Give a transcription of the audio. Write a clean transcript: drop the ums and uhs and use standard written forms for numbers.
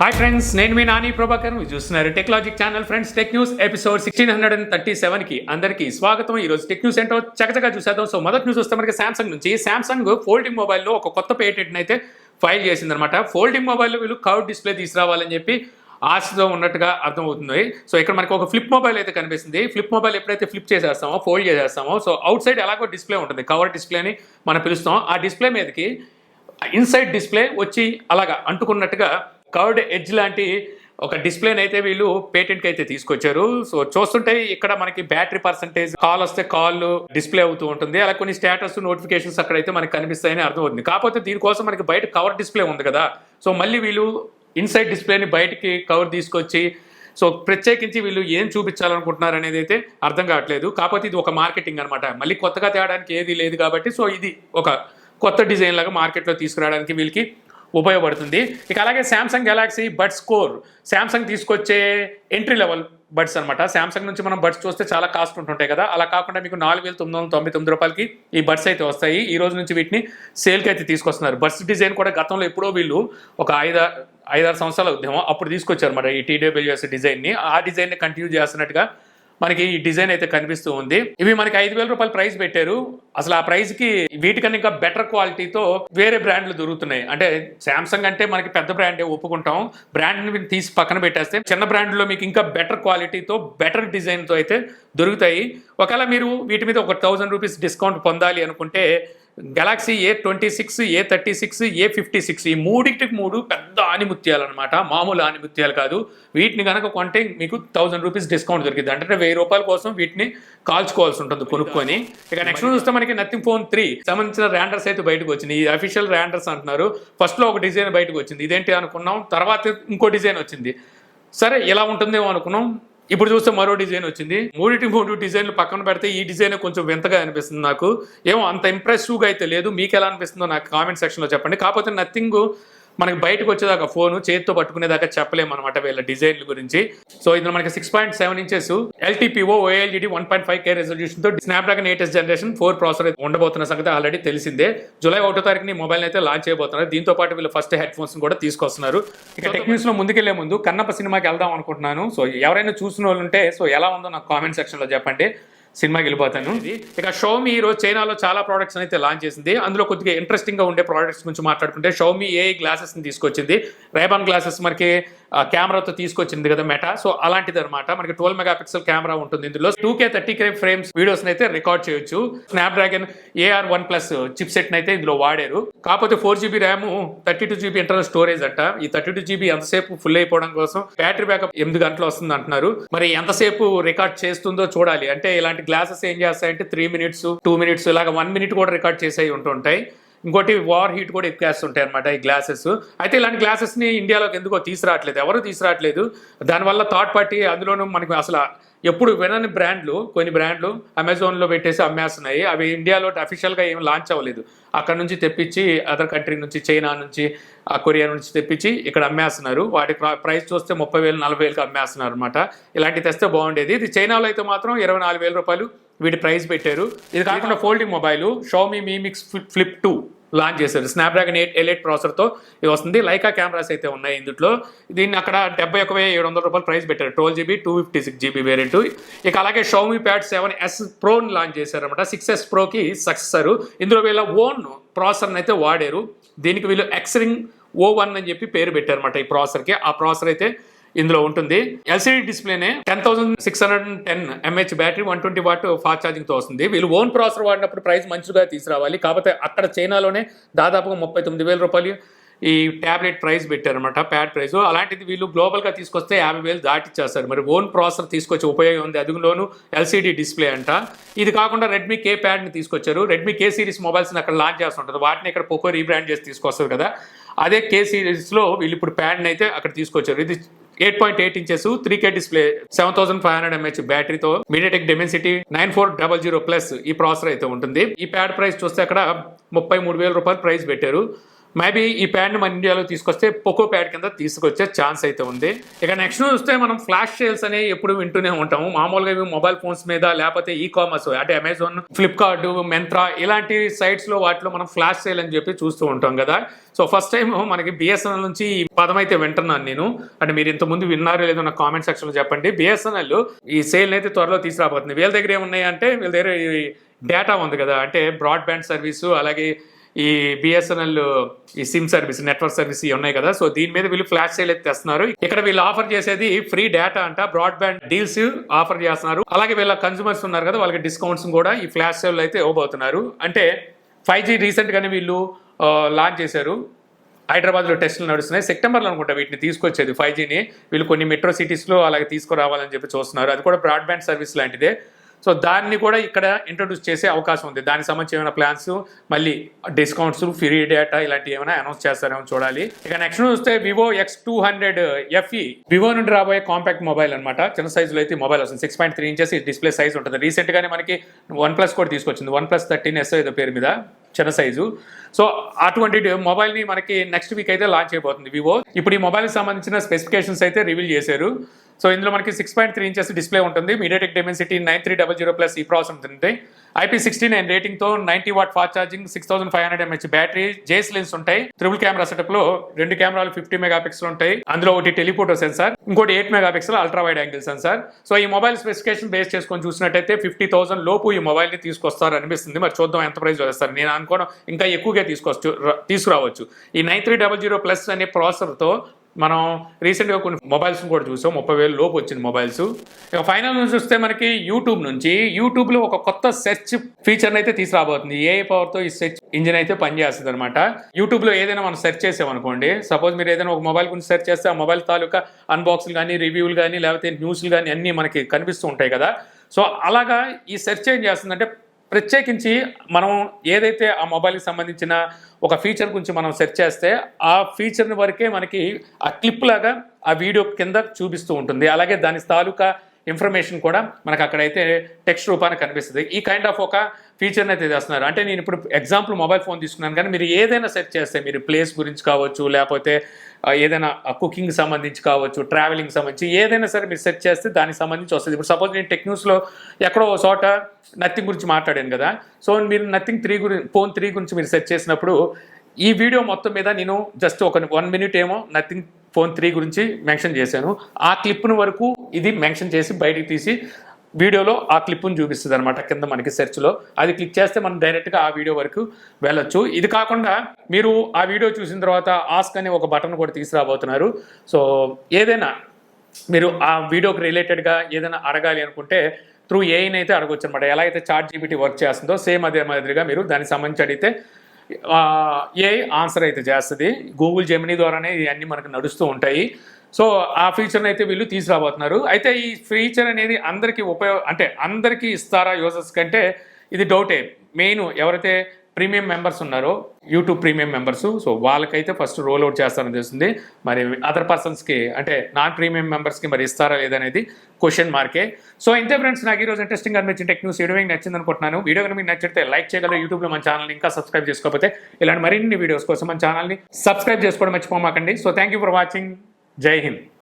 Hi friends, నేను మీ నాని ప్రభాకర్. మీరు చూస్తున్నారు tech logic channel. Friends, tech news episode 1637కి అందరికీ స్వాగతం. ఈ రోజు టెక్ న్యూస్ ఏంటో చకచకా చూసేద్దాం. సో మొదటి న్యూస్ వస్తే మనకి సామ్సంగ్ నుంచి. సామ్సంగ్ ఫోల్డింగ్ మొబైల్లో ఒక కొత్త పేటెంట్ని అయితే ఫైల్ చేసిందనమాట. ఫోల్డింగ్ మొబైల్లో వీళ్ళు కర్వ్ డిస్ప్లే తీసుకురావాలని చెప్పి ఆశతో ఉన్నట్టుగా అర్థమవుతుంది. సో ఇక్కడ మనకి ఒక ఫ్లిప్ మొబైల్ అయితే కనిపిస్తుంది. ఫ్లిప్ మొబైల్ ఎప్పుడైతే ఫ్లిప్ చేసేస్తామో, ఫోల్డ్ చేసేస్తామో, సో అవుట్ సైడ్ ఎలాగో డిస్ప్లే ఉంటుంది, కవర్ డిస్ప్లే అని మనం పిలుస్తాం. ఆ డిస్ప్లే మీదకి ఇన్సైడ్ డిస్ప్లే వచ్చి అలాగా అంటుకున్నట్టుగా కర్వ్డ్ ఎడ్జ్ లాంటి ఒక డిస్ప్లేని అయితే వీళ్ళు పేటెంట్కి అయితే తీసుకొచ్చారు. సో చూస్తుంటే ఇక్కడ మనకి బ్యాటరీ పర్సంటేజ్, కాల్ వస్తే కాల్ డిస్ప్లే అవుతూ ఉంటుంది, అలా కొన్ని స్టేటస్ నోటిఫికేషన్స్ అక్కడైతే మనకి కనిపిస్తాయని అర్థమవుతుంది. కాకపోతే దీనికోసం మనకి బయట కవర్ డిస్ప్లే ఉంది కదా, సో మళ్ళీ వీళ్ళు ఇన్సైడ్ డిస్ప్లేని బయటికి కవర్ తీసుకొచ్చి సో ప్రత్యేకించి వీళ్ళు ఏం చూపించాలనుకుంటున్నారు అనేది అయితే అర్థం కావట్లేదు. కాకపోతే ఇది ఒక మార్కెటింగ్ అనమాట, మళ్ళీ కొత్తగా తేయడానికి ఏది లేదు కాబట్టి సో ఇది ఒక కొత్త డిజైన్ లాగా మార్కెట్లో తీసుకురావడానికి వీళ్ళకి ఉపయోగపడుతుంది. ఇక అలాగే Samsung Galaxy buds core, Samsung తీసుకొచ్చే ఎంట్రీ లెవెల్ బడ్స్ అనమాట. శాంసంగ్ నుంచి మనం బడ్స్ చూస్తే చాలా కాస్ట్ ఉంటుంటాయి కదా, అలా కాకుండా మీకు 4,999 రూపాయలకి ఈ బడ్స్ అయితే వస్తాయి. ఈ రోజు నుంచి వీటిని సేల్కి అయితే తీసుకొస్తున్నారు. బడ్స్ డిజైన్ కూడా గతంలో ఎప్పుడో వీళ్ళు ఒక 5-6 సంవత్సరాల ఉద్యమం అప్పుడు తీసుకొచ్చారు అనమాట ఈ TWS డిజైన్ని. ఆ డిజైన్ని కంటిన్యూ చేస్తున్నట్టుగా మనకి ఈ డిజైన్ అయితే కనిపిస్తూ ఉంది. ఇవి మనకి 5,000 రూపాయలు ప్రైస్ పెట్టారు. అసలు ఆ ప్రైస్ కి వీటికన్నా ఇంకా బెటర్ క్వాలిటీతో వేరే బ్రాండ్లు దొరుకుతున్నాయి. అంటే శాంసంగ్ అంటే మనకి పెద్ద బ్రాండే ఒప్పుకుంటాం, బ్రాండ్ని తీసి పక్కన పెట్టేస్తే చిన్న బ్రాండ్లో మీకు ఇంకా బెటర్ క్వాలిటీతో బెటర్ డిజైన్తో అయితే దొరుకుతాయి. ఒకవేళ మీరు వీటి మీద ఒక 1,000 రూపీస్ డిస్కౌంట్ పొందాలి అనుకుంటే గెలాక్సీ A26, A36, A56 ఈ మూడింటికి మూడు పెద్ద ఆనిముత్యాలు అనమాట, మామూలు ఆనిముత్యాలు కాదు. వీటిని కనుక కొంటే మీకు 1,000 రూపీస్ డిస్కౌంట్ దొరికింది. అంటే 1,000 రూపాయల కోసం వీటిని కాల్చుకోవాల్సి ఉంటుంది కొనుక్కొని. ఇక నెక్స్ట్ చూస్తే మనకి నథింగ్ ఫోన్ 3 సంబంధించిన ర్యాండర్స్ అయితే బయటకు వచ్చింది. ఈ అఫీషియల్ ర్యాండర్స్ అంటున్నారు. ఫస్ట్లో ఒక డిజైన్ బయటకు వచ్చింది, ఇదేంటి అనుకున్నాం. తర్వాత ఇంకో డిజైన్ వచ్చింది, సరే ఇలా ఉంటుందేమో అనుకున్నాం. ఇప్పుడు చూస్తే మరో డిజైన్ వచ్చింది. మూడు డిజైన్లు పక్కన పెడితే ఈ డిజైన్ కొంచెం వింతగా అనిపిస్తుంది నాకు. ఏమో అంత ఇంప్రెసివ్గా అయితే లేదు. మీకు ఎలా అనిపిస్తుందో నాకు కామెంట్ సెక్షన్లో చెప్పండి. కాకపోతే నథింగ్ మనకి బయటకు వచ్చేదాకా ఫోన్ చేతితో పట్టుకునేదాకా చెప్పలేము అనమాట వీళ్ళ డిజైన్ల గురించి. సో ఇందులో మనకి 6.7 inches LTPO OLED 1.5K resolution తో స్నాప్డ్రాగన్ 8 జనరేషన్ 4 ప్రాసెసర్ ఉండబోతున్న సంగతి ఆల్రెడీ తెలిసిందే. జూలై 1వ తారీఖుని మొబైల్ అయితే లాంచ్ చేయబోతున్నారు. దీంతో పాటు వీళ్ళు ఫస్ట్ హెడ్ ఫోన్స్ కూడా తీసుకొస్తున్నారు. ఇక టెక్నిక్స్ లో ముందుకెళ్లే ముందు కన్నప్ప సినిమాకి వెళ్దాం అనుకుంటున్నాను. సో ఎవరైనా చూసిన వాళ్ళు ఉంటే సో ఎలా ఉందో నాకు కామెంట్ సెక్షన్ లో చెప్పండి, సినిమాకి వెళ్ళిపోతాను. ఇక షామీ ఈరోజు చైనాలో చాలా ప్రోడక్ట్స్ అయితే లాంచ్ చేసింది. అందులో కొద్దిగా ఇంట్రెస్టింగ్ గా ఉండే ప్రోడక్ట్స్ గురించి మాట్లాడుకుంటే షామీ AI గ్లాసెస్ ని తీసుకొచ్చింది. రేబాన్ గ్లాసెస్ మనకి కెమెరాతో తీసుకొచ్చింది కదా మెటా, సో అలాంటిది అనమాట. మనకి 12 మెగాపిక్సెల్ కెమెరా ఉంటుంది. ఇందులో 2K 30 ఫ్రేమ్స్ వీడియోస్ అయితే రికార్డ్ చేయొచ్చు. స్నాప్డ్రాగన్ AR1+ చిప్ సెట్ అయితే ఇందులో వాడారు. కాకపోతే 4GB RAM, 32GB internal storage అంట. ఈ 32GB ఎంతసేపు ఫుల్ అయిపోవడం కోసం బ్యాటరీ బ్యాకప్ 8 గంటలు వస్తుంది అంటున్నారు. మరి ఎంతసేపు రికార్డ్ చేస్తుందో చూడాలి. అంటే ఇలాంటి గ్లాసెస్ ఏం చేస్తాయంటే 3 మినిట్స్ 2 మినిట్స్ ఇలాగ 1 మినిట్ కూడా రికార్డ్ చేసేవి ఉంటుంటాయి. ఇంకోటి వార్ హీట్ కూడా ఎక్కువేస్తుంటాయి అనమాట ఈ గ్లాసెస్. అయితే ఇలాంటి గ్లాసెస్ని ఇండియాలోకి ఎందుకో తీసుకురావట్లేదు, ఎవరు తీసుకురావట్లేదు. దానివల్ల థర్డ్ పార్టీ, అందులోనూ మనకి అసలు ఎప్పుడు వినని బ్రాండ్లు, కొన్ని బ్రాండ్లు అమెజాన్లో పెట్టేసి అమ్మేస్తున్నాయి. అవి ఇండియాలో అఫీషియల్గా ఏమి లాంచ్ అవ్వలేదు. అక్కడ నుంచి తెప్పించి అదర్ కంట్రీ నుంచి, చైనా నుంచి, కొరియా నుంచి తెప్పించి ఇక్కడ అమ్మేస్తున్నారు. వాటి ప్రైస్ చూస్తే 30,000 40,000కి అమ్మేస్తున్నారు అనమాట. ఇలాంటివి తెస్తే బాగుండేది. ఇది చైనాలో అయితే మాత్రం 24,000 రూపాయలు వీటి ప్రైస్ పెట్టారు. ఇది కాకుండా folding mobile Xiaomi Mi Mix Flip 2 launch చేశారు. స్నాప్డ్రాగన్ 8 Elite ప్రాసెసర్తో ఇది వస్తుంది. లైకా కెమెరాస్ అయితే ఉన్నాయి ఇందులో. దీన్ని అక్కడ 71,700 రూపాయలు ప్రైస్ పెట్టారు. 12GB 256GB variant. ఇక అలాగే షామీ ప్యాడ్ 7S Proని లాంచ్ చేశారనమాట. 6S Proకి successor. ఇందులో వీళ్ళ ఓన్ ప్రాసెసర్ని అయితే వాడారు. దీనికి వీళ్ళు Xring O1 అని చెప్పి పేరు పెట్టారనమాట ఈ ప్రాసెసర్కి. ఆ ప్రాసెసర్ అయితే ఇందులో ఉంటుంది. LCD డిస్ప్లేనే 10,610 mAh battery, 120 watt fast charging తో వస్తుంది. వీళ్ళు ఓన్ ప్రాసెసర్ వాడినప్పుడు ప్రైస్ మంచిగా తీసుకురావాలి. కాకపోతే అక్కడ చైనాలోనే దాదాపుగా 39,000 రూపాయలు ఈ ట్యాబ్లెట్ ప్రైస్ పెట్టారనమాట, ప్యాడ్ ప్రైస్. అలాంటిది వీళ్ళు గ్లోబల్ గా తీసుకొస్తే 50,000 దాటిచ్చేస్తారు. మరి ఓన్ ప్రాసెసర్ తీసుకొచ్చే ఉపయోగం ఉంది, అందులోనూ LCD డిస్ప్లే అంట. ఇది కాకుండా రెడ్మీ K ప్యాడ్ ని తీసుకొచ్చారు. రెడ్మీ K సిరీస్ మొబైల్స్ అక్కడ లాంచ్ చేస్తుంటారు. వాటిని ఇక్కడ పోకో రీబ్రాండ్ చేసి తీసుకొస్తారు కదా, అదే K సిరీస్ లో వీళ్ళు ఇప్పుడు ప్యాడ్ని అయితే అక్కడ తీసుకొచ్చారు. ఇది 8.8 inches 3K display, 7,500 mAh బ్యాటరీతో MediaTek Dimensity 9400+ ఈ ప్రాసెసర్ అయితే ఉంటుంది. ఈ ప్యాడ్ ప్రైస్ చూస్తే అక్కడ 33,000 రూపాయలు ప్రైస్ పెట్టారు. మేబీ ఈ ప్యాడ్ని మన ఇండియాలో తీసుకొస్తే పోకో ప్యాడ్ కింద తీసుకొచ్చే ఛాన్స్ అయితే ఉంది. ఇక నెక్స్ట్ చూస్తే మనం ఫ్లాష్ సేల్స్ అనేవి ఎప్పుడు వింటూనే ఉంటాము. మామూలుగా ఇవి మొబైల్ ఫోన్స్ మీద లేకపోతే ఈ కామర్స్ అంటే అమెజాన్, ఫ్లిప్కార్ట్, మింత్రా ఇలాంటి సైట్స్లో వాటిలో మనం ఫ్లాష్ సేల్ అని చెప్పి చూస్తూ ఉంటాం కదా. సో ఫస్ట్ టైం మనకి బిఎస్ఎన్ఎల్ నుంచి ఈ పదం అయితే వింటున్నాను నేను. అంటే మీరు ఇంతకుముందు విన్నారో లేదో నా కామెంట్ సెక్షన్లో చెప్పండి. బిఎస్ఎన్ఎల్ ఈ సేల్ అయితే త్వరలో తీసుకురాబోతుంది. వీళ్ళ దగ్గర ఏమున్నాయి అంటే వీళ్ళ దగ్గర డేటా ఉంది కదా, అంటే బ్రాడ్బ్యాండ్ సర్వీసు, అలాగే ఈ బిఎస్ఎన్ఎల్ ఈ సిమ్ సర్వీస్, నెట్వర్క్ సర్వీస్ ఉన్నాయి కదా. సో దీని మీద వీళ్ళు ఫ్లాష్ సేల్ అయితే తెస్తున్నారు. ఇక్కడ వీళ్ళు ఆఫర్ చేసేది ఫ్రీ డేటా అంట, బ్రాడ్బ్యాండ్ డీల్స్ ఆఫర్ చేస్తున్నారు. అలాగే వీళ్ళ కన్స్యూమర్స్ ఉన్నారు కదా, వాళ్ళకి డిస్కౌంట్స్ కూడా ఈ ఫ్లాష్ సేల్ అయితే ఇవ్వబోతున్నారు. అంటే 5G రీసెంట్ గానే వీళ్ళు లాంచ్ చేశారు. హైదరాబాద్లో టెస్టులు నడుస్తున్నాయి. సెప్టెంబర్లో అనుకుంటా వీటిని తీసుకొచ్చేది 5Gని. వీళ్ళు కొన్ని మెట్రో సిటీస్లో అలాగే తీసుకురావాలని చెప్పి చూస్తున్నారు. అది కూడా బ్రాడ్బ్యాండ్ సర్వీస్ లాంటిదే. సో దాన్ని కూడా ఇక్కడ ఇంట్రొడ్యూస్ చేసే అవకాశం ఉంది. దానికి సంబంధించి ఏమైనా ప్లాన్స్, మళ్ళీ డిస్కౌంట్స్, ఫ్రీ డేటా ఇలాంటివి ఏమైనా అనౌన్స్ చేస్తారేమో చూడాలి. ఇక నెక్స్ట్ చూస్తే వివో X200 FE వివో నుండి రాబోయే కాంపాక్ట్ మొబైల్ అనమాట. చిన్న సైజులో అయితే మొబైల్ వస్తుంది. 6.3 ఇంచెస్ డిస్ప్లే సైజ్ ఉంటుంది. రీసెంట్ గానే మనకి OnePlus కూడా తీసుకొచ్చింది. OnePlus 13S ఏదో పేరు మీద, చిన్న సైజు. సో అటువంటి మొబైల్ని మనకి నెక్స్ట్ వీక్ అయితే లాంచ్ అయిపోతుంది వివో. ఇప్పుడు ఈ మొబైల్కి సంబంధించిన స్పెసిఫికేషన్స్ అయితే రివీల్ చేశారు. సో ఇందులో మనకి 6.3 ఇంచెస్ డిస్ప్లే ఉంటుంది. మీడియాటెక్ డైమెన్సిటీ 9300+ ఈ ప్రాసెసర్ ఉంటుంది. IP69 రేటింగ్తో 90 watt fast charging, 6500 mAh battery, జేస్ లెన్స్ ఉంటాయి. ట్రిపుల్ కెమెరా సెటప్ లో 2 కెమెరాలు 50 మెగాపిక్సెల్ ఉంటాయి. అందులో ఒకటి టెలిఫోటో సెన్సార్, ఇంకోటి 8 megapixel ultra wide angle censor. So ఈ మొబైల్ స్పెసిఫికేషన్ బేస్ చేసుకొని చూసినట్టయితే 50,000 లోపు ఈ మొబైల్ ని తీసుకొస్తారు అనిపిస్తుంది. మరి చూద్దాం ఎంత ప్రైస్ వేస్తారు. నేను అనుకోను ఇంకా ఎక్కువగా తీసుకురావచ్చు. ఈ 9300+ అనే ప్రాసెసర్తో మనం రీసెంట్గా కొన్ని మొబైల్స్ కూడా చూసాం. 30,000 లోపు వచ్చింది మొబైల్స్. ఇక ఫైనల్ నుంచి చూస్తే మనకి యూట్యూబ్లో ఒక కొత్త సెర్చ్ ఫీచర్ని అయితే తీసుకురాబోతుంది. ఏఐ పవర్తో ఈ సెర్చ్ ఇంజిన్ అయితే పనిచేస్తుంది అనమాట. యూట్యూబ్లో ఏదైనా మనం సెర్చ్ చేసామనుకోండి, సపోజ్ మీరు ఏదైనా ఒక మొబైల్ గురించి సెర్చ్ చేస్తే ఆ మొబైల్ తాలూకా అన్బాక్స్లు కానీ, రివ్యూలు కానీ, లేకపోతే న్యూస్లు కానీ అన్నీ మనకి కనిపిస్తూ ఉంటాయి కదా. సో అలాగా ఈ సెర్చ్ ఏం చేస్తుందంటే, ప్రత్యేకించి మనం ఏదైతే ఆ మొబైల్కి సంబంధించిన ఒక ఫీచర్ గురించి మనం సెర్చ్ చేస్తే ఆ ఫీచర్ని వరకే మనకి ఆ క్లిప్ లాగా ఆ వీడియో కింద చూపిస్తూ ఉంటుంది. అలాగే దాని తాలూకా ఇన్ఫర్మేషన్ కూడా మనకు అక్కడైతే టెక్స్ట్ రూపాన్ని కనిపిస్తుంది. ఈ కైండ్ ఆఫ్ ఒక ఫీచర్ని అయితే చేస్తున్నారు. అంటే నేను ఇప్పుడు ఎగ్జాంపుల్ మొబైల్ ఫోన్ తీసుకున్నాను, కానీ మీరు ఏదైనా సెర్చ్ చేస్తే, మీరు ప్లేస్ గురించి కావచ్చు, లేకపోతే ఏదైనా కుకింగ్ సంబంధించి కావచ్చు, ట్రావెలింగ్ సంబంధించి ఏదైనా సరే మీరు సెర్చ్ చేస్తే దానికి సంబంధించి వస్తుంది. ఇప్పుడు సపోజ్ నేను టెక్ న్యూస్లో ఎక్కడో చోట నథింగ్ గురించి మాట్లాడాను కదా. సో మీరు ఫోన్ 3 గురించి మీరు సెర్చ్ చేసినప్పుడు ఈ వీడియో మొత్తం మీద నేను జస్ట్ ఒక 1 minute ఏమో నథింగ్ ఫోన్ 3 గురించి మెన్షన్ చేశాను. ఆ క్లిప్ను వరకు ఇది మెన్షన్ చేసి బయటికి తీసి వీడియోలో ఆ క్లిప్ను చూపిస్తుంది అనమాట కింద మనకి సెర్చ్లో. అది క్లిక్ చేస్తే మనం డైరెక్ట్గా ఆ వీడియో వరకు వెళ్ళొచ్చు. ఇది కాకుండా మీరు ఆ వీడియో చూసిన తర్వాత ఆస్క్ అనే ఒక బటన్ కూడా తీసుకురాబోతున్నారు. సో ఏదైనా మీరు ఆ వీడియోకి రిలేటెడ్గా ఏదైనా అడగాలి అనుకుంటే త్రూ ఏఐని అయితే అడగొచ్చు అనమాట. ఎలా అయితే ChatGPT వర్క్ చేస్తుందో సేమ్ అదే మాదిరిగా మీరు దానికి సంబంధించి అడిగితే ఏఐ ఆన్సర్ అయితే చేస్తుంది. గూగుల్ జెమినీ ద్వారానే ఇవన్నీ మనకు నడుస్తూ ఉంటాయి. సో ఆ ఫీచర్ని అయితే వీళ్ళు తీసుకురాబోతున్నారు. అయితే ఈ ఫీచర్ అనేది అందరికీ అంటే అందరికీ ఇస్తారా యూజర్స్ కంటే ఇది డౌటే. మెయిన్ ఎవరైతే ప్రీమియం మెంబర్స్ ఉన్నారో, యూట్యూబ్ ప్రీమియం మెంబర్స్, సో వాళ్ళకైతే ఫస్ట్ రోల్ అవుట్ చేస్తారని తెలుస్తుంది. మరి అదర్ పర్సన్స్కి అంటే నాన్ ప్రీమియం మెంబర్స్కి మరి ఇస్తారా లేదనేది క్వశ్చన్ మార్కే. సో ఇంతే ఫ్రెండ్స్, నాకు ఈరోజు ఇంట్రెస్టింగ్ అనిపించిన టెక్ న్యూస్ వీడియో మీకు నచ్చింది అనుకుంటున్నాను. వీడియో కనుక మీకు నచ్చితే లైక్ చేయగలరు. యూట్యూబ్లో మన ఛానల్ని ఇంకా సబ్స్క్రైబ్ చేసుకోకపోతే ఇలాంటి మరిన్ని వీడియోస్ కోసం మన ఛానల్ని సబ్స్క్రైబ్ చేసుకోవడం మర్చిపోమాకండి. So thank you for watching. జై హింద్.